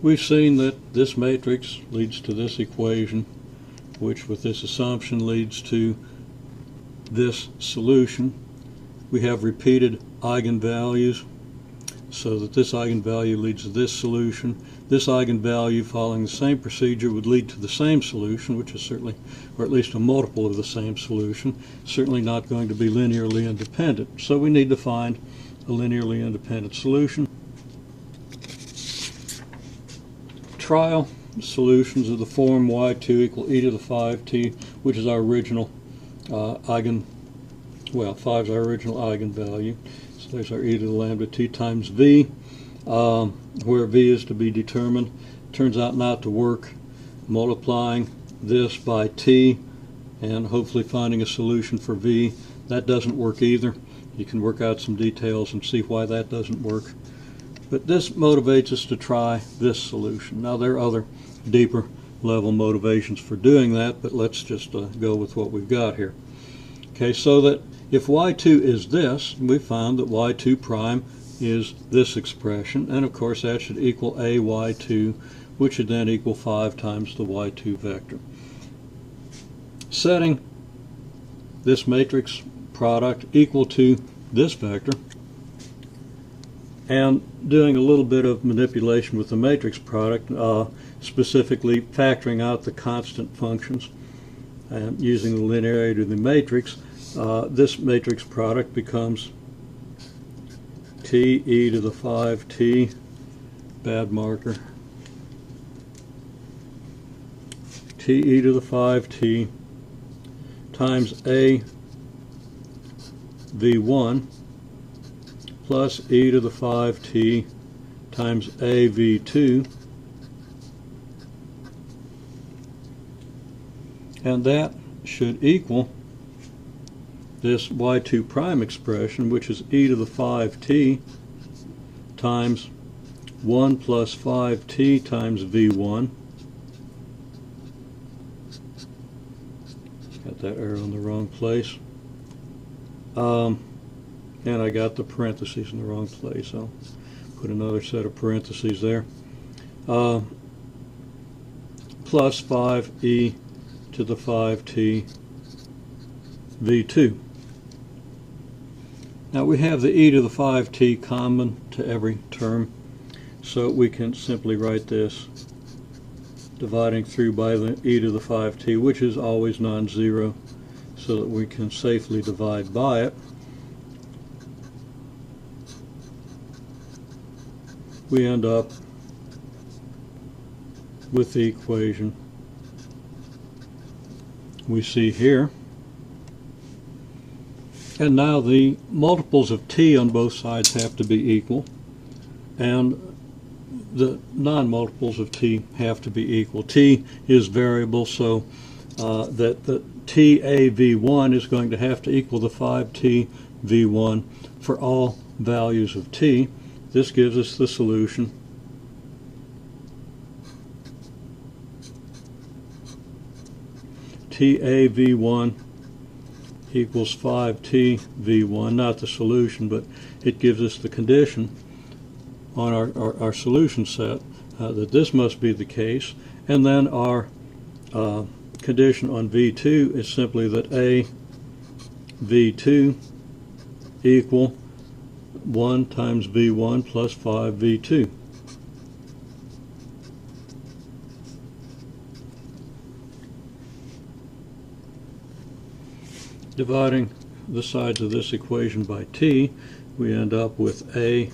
We've seen that this matrix leads to this equation, which with this assumption leads to this solution. We have repeated eigenvalues, so that this eigenvalue leads to this solution. This eigenvalue, following the same procedure, would lead to the same solution, which is certainly, or at least a multiple of the same solution, certainly not going to be linearly independent. So we need to find a linearly independent solution. Trial solutions of the form y2 equal e to the 5t, which is our original 5 is our original eigenvalue. So there's our e to the lambda t times v, where v is to be determined. Turns out not to work. Multiplying this by t and hopefully finding a solution for v, that doesn't work either. You can work out some details and see why that doesn't work. But this motivates us to try this solution. Now there are other deeper level motivations for doing that, but let's just go with what we've got here. Okay, so that if y2 is this, we found that y2 prime is this expression, and of course that should equal a y2, which should then equal 5 times the y2 vector. Setting this matrix product equal to this vector, and doing a little bit of manipulation with the matrix product, specifically factoring out the constant functions and using the linearity of the matrix, this matrix product becomes t e to the 5t, bad marker, t e to the 5t times a v1 plus e to the 5t times a v2, and that should equal this y2 prime expression, which is e to the 5t times 1 plus 5t times v1. Got that arrow in the wrong place. And I got the parentheses in the wrong place. I'll put another set of parentheses there. Plus 5e to the 5t v2. Now we have the e to the 5t common to every term, so we can simply write this dividing through by the e to the 5t, which is always non-zero, so that we can safely divide by it. We end up with the equation we see here. And now the multiples of t on both sides have to be equal, and the non-multiples of t have to be equal. T is variable, so that the TAV1 is going to have to equal the 5t v1 for all values of t. This gives us the solution TAV1 equals 5t v1, not the solution, but it gives us the condition on our solution set that this must be the case, and then our condition on v2 is simply that a v2 equal 1 times v1 plus 5 v2. Dividing the sides of this equation by t, we end up with a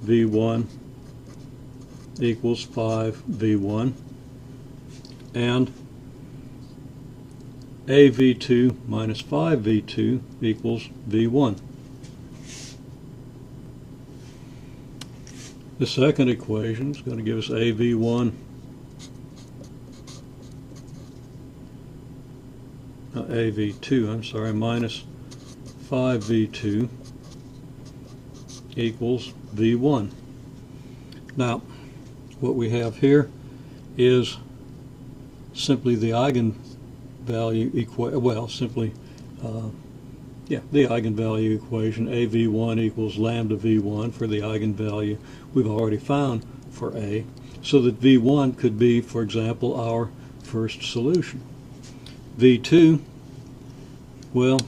v1 equals 5 v1, and a v2 minus 5 v2 equals v1. The second equation is going to give us a v1 minus 5v2 equals v1. Now, what we have here is simply the eigenvalue equation, the eigenvalue equation. A v1 equals lambda v1 for the eigenvalue we've already found for a. so that V1 could be, for example, our first solution. V2, well,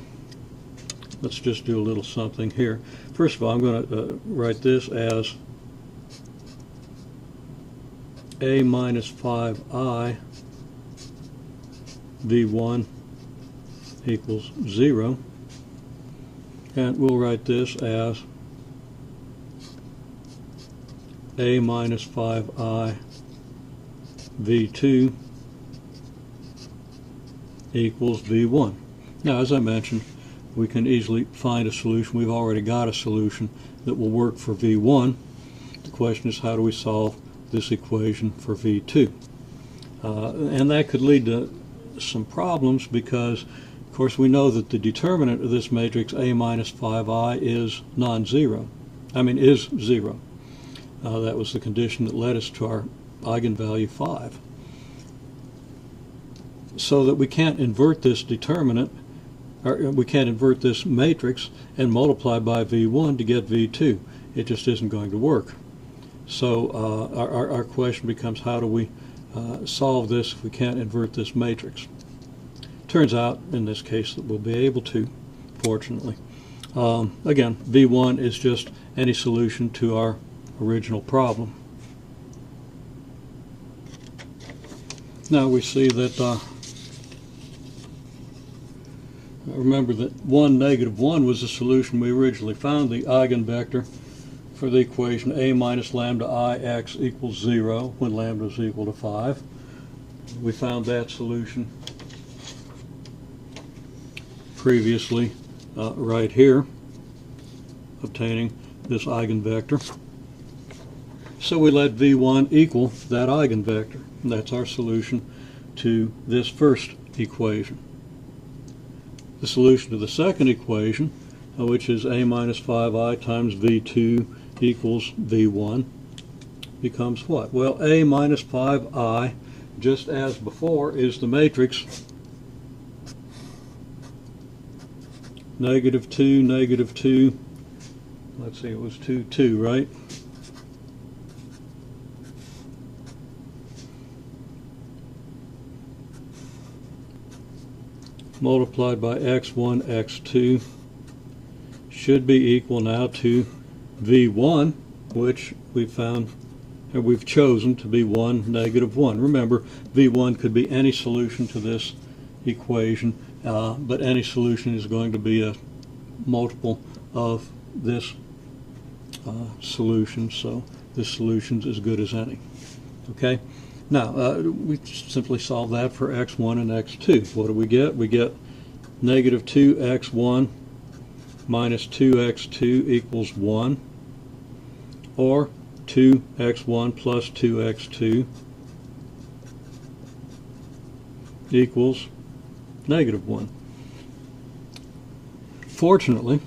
let's just do a little something here. First of all, I'm going to write this as a minus 5I V1 equals 0. And we'll write this as a minus 5I V2 equals V1. Now, as I mentioned, we can easily find a solution. We've already got a solution that will work for V1. The question is, how do we solve this equation for V2? And that could lead to some problems because, of course, we know that the determinant of this matrix A minus 5I is non-zero. Is 0. That was the condition that led us to our eigenvalue 5. So that we can't invert this determinant, or we can't invert this matrix and multiply by V1 to get V2. It just isn't going to work. So our question becomes, how do we solve this if we can't invert this matrix? Turns out, in this case, that we'll be able to, fortunately. Again, V1 is just any solution to our original problem. Now we see that, remember that 1, negative 1 was the solution we originally found, the eigenvector for the equation A minus lambda I x equals 0 when lambda is equal to 5. We found that solution previously right here, obtaining this eigenvector. So we let V1 equal that eigenvector, and that's our solution to this first equation. The solution to the second equation, which is A minus 5I times V2 equals V1, becomes what? Well, A minus 5I, just as before, is the matrix negative 2, negative 2, let's see, it was 2, 2, right? Multiplied by x1, x2 should be equal now to V1, which we found, and we've chosen to be 1, negative 1. Remember, V1 could be any solution to this equation, but any solution is going to be a multiple of this solution, so this solution's as good as any. Okay? Now, we simply solve that for x1 and x2. What do we get? We get negative 2x1 minus 2x2 equals 1, or 2x1 plus 2x2 equals negative 1. Fortunately,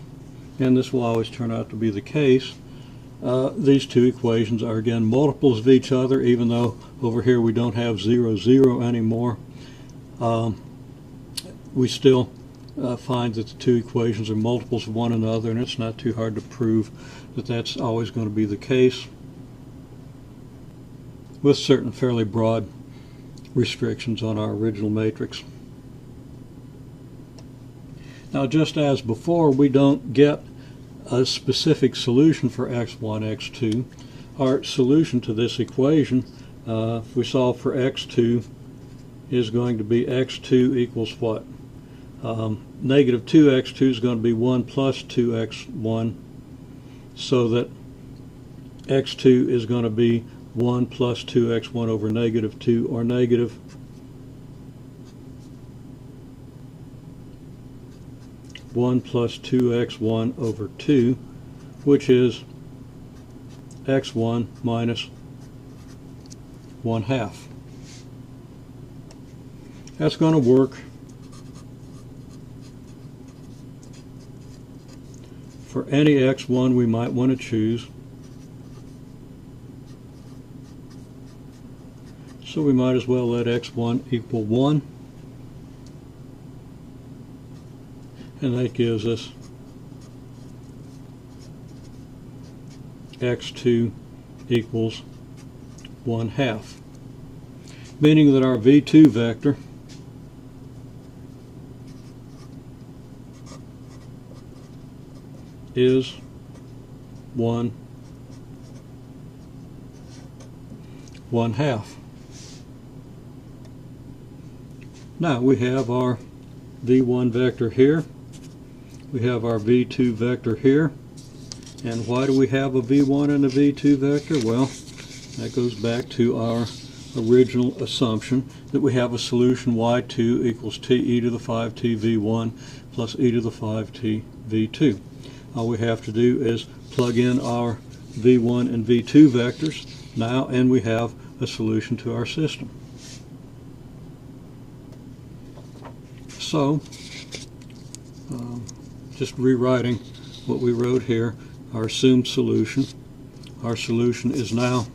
and this will always turn out to be the case, these two equations are again multiples of each other, even though over here we don't have 0, 0 anymore. We still find that the two equations are multiples of one another, and it's not too hard to prove that that's always going to be the case, with certain fairly broad restrictions on our original matrix. Now, just as before, we don't get a specific solution for x1, x2. Our solution to this equation, if we solve for x2, is going to be x2 equals what? Negative 2x2 is going to be 1 plus 2x1, so that x2 is going to be 1 plus 2x1 over negative 2, or negative 1 plus 2x1 over 2, which is x1 minus 1/2. That's going to work for any x1 we might want to choose. So we might as well let x1 equal 1. And that gives us x2 equals 1/2, meaning that our v2 vector is 1/1/2. Now we have our v1 vector here, we have our v2 vector here, and why do we have a v1 and a v2 vector? Well, that goes back to our original assumption that we have a solution y2 equals t e to the 5t v1 plus e to the 5t v2. All we have to do is plug in our v1 and v2 vectors now, and we have a solution to our system. So, just rewriting what we wrote here, our assumed solution. Our solution is now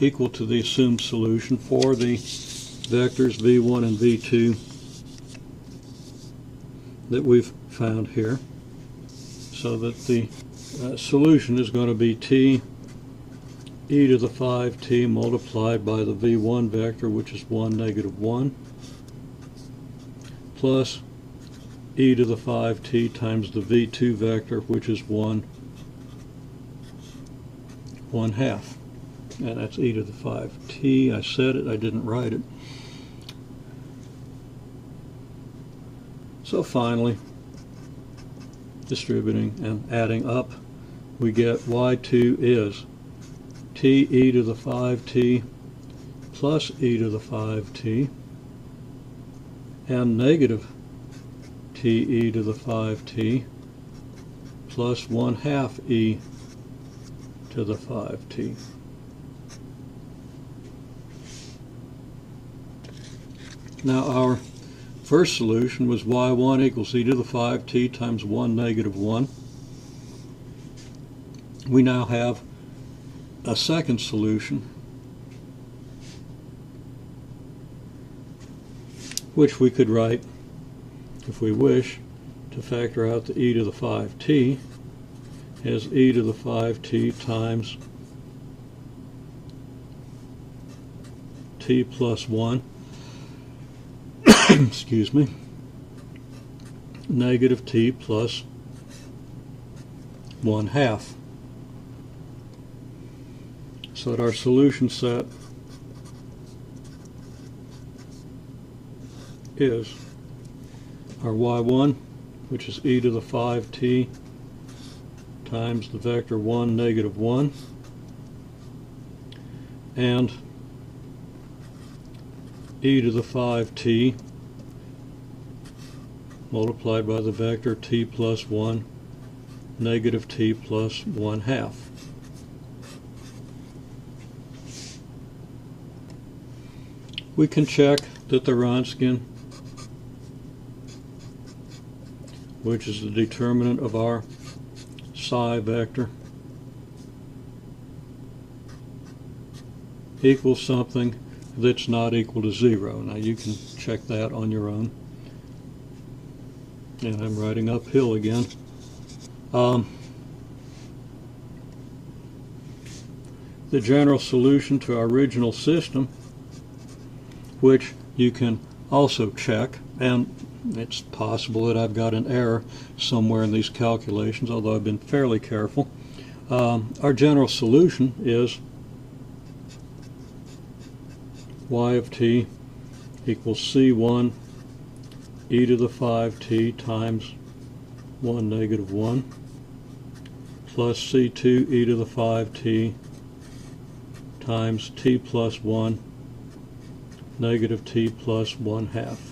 equal to the assumed solution for the vectors v1 and v2 that we've found here, so that the solution is going to be t e to the 5t multiplied by the v1 vector, which is 1, -1, plus e to the 5t times the v2 vector, which is 1/1/2. And that's e to the 5t. I said it, I didn't write it. So finally, distributing and adding up, we get y2 is t e to the 5t plus e to the 5t and negative t e to the 5t plus 1/2 e to the 5t. Now our first solution was y1 equals e to the 5t times 1 -1. We now have a second solution, which we could write, if we wish, to factor out the e to the 5t as e to the 5t times t plus 1 excuse me, negative t plus 1/2. So that our solution set is our y1, which is e to the 5t times the vector 1, -1, and e to the 5t multiplied by the vector t plus 1, negative t plus 1/2. We can check that the Wronskian, which is the determinant of our psi vector, equals something that's not equal to 0. Now you can check that on your own. And I'm writing uphill again. The general solution to our original system, which you can also check, and it's possible that I've got an error somewhere in these calculations, although I've been fairly careful. Our general solution is y of t equals c1 e to the 5t times 1 -1 plus c2 e to the 5t times t plus 1 negative t plus 1/2.